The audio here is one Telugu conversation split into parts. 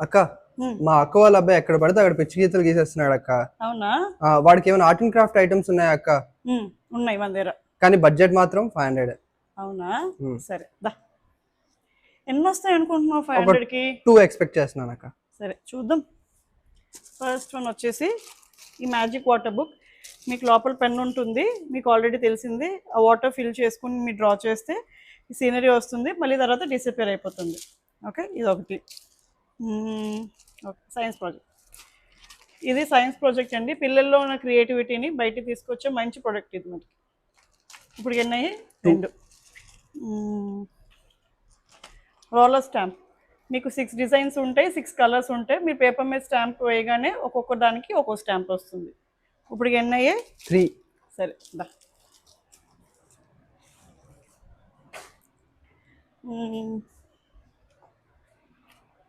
అక్క మా అక్క వాళ్ళ అబ్బాయి ఎక్కడ పడితే అక్కడ పిచ్చి గీతలు గీసేస్తున్నాడు అక్క. అవునా? వాడికి ఏమైనా ఆర్ట్ అండ్ క్రాఫ్ట్ ఐటమ్స్ ఉన్నాయా అక్క? ఉన్నాయి మన దగ్గర. కానీ బడ్జెట్ మాత్రం 500. అవునా? సరే దా. ఎన్ని వస్తాయి అనుకుంటున్నావు 500కి? 2 ఎక్స్పెక్ట్ చేస్తున్నాను అక్క. సరే చూద్దాం. ఫస్ట్ వన్ వచ్చేసి ఈ మ్యాజిక్ వాటర్ బుక్. మీకు లోపల పెన్ ఉంటుంది, మీకు ఆల్రెడీ తెలిసింది. ఆ వాటర్ ఫిల్ చేసుకుని మీరు డ్రా చేస్తే ఈ సీనరీ వస్తుంది, మళ్ళీ తర్వాత డిసపియర్ అయిపోతుంది. ఓకే, ఇది ఒకటి. Okay, science project. ఇది సైన్స్ ప్రాజెక్ట్ అండి. పిల్లల్లో ఉన్న క్రియేటివిటీని బయటికి తీసుకొచ్చే మంచి ప్రోడక్ట్ ఇది మనకి. ఇప్పుడు ఎన్నయ్యి? 2. Roller stamp. మీకు 6 డిజైన్స్ ఉంటాయి, 6 కలర్స్ ఉంటాయి. మీరు పేపర్ మీద స్టాంప్ వేయగానే ఒక్కొక్క దానికి ఒక్కొక్క స్టాంప్ వస్తుంది. ఇప్పుడు ఎన్నయ్యే? 3. సరే దా.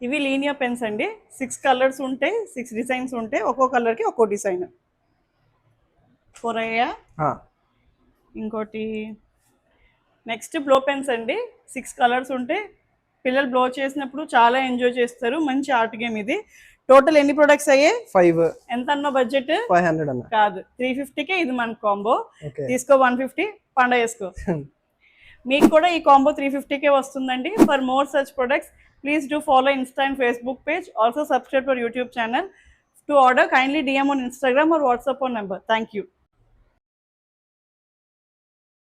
ఇవి లీనియర్ పెన్స్ అండి. 6 కలర్స్ ఉంటాయి, 6 డిజైన్స్ ఉంటాయి. ఒక్కో కలర్కి ఒక్కో డిజైన్. 4 అయ్యా? ఇంకోటి నెక్స్ట్ బ్లో పెన్స్ అండి. 6 కలర్స్ ఉంటాయి. పిల్లలు బ్లో చేసినప్పుడు చాలా ఎంజాయ్ చేస్తారు. మంచి ఆర్ట్ గేమ్ ఇది. టోటల్ ఎన్ని ప్రొడక్ట్స్ అయ్యాయి? 5. ఎంత అన్న బడ్జెట్? 500 అన్న. కాదు, 350కే ఇది మన కాంబో. తీసుకో 150, పండగ వేసుకో. మీకు కూడా ఈ కాంబో 350కే వస్తుందండి. For more such products please do follow Insta and Facebook page. Also subscribe to our YouTube channel. To order, kindly DM on Instagram or WhatsApp phone number. Thank you.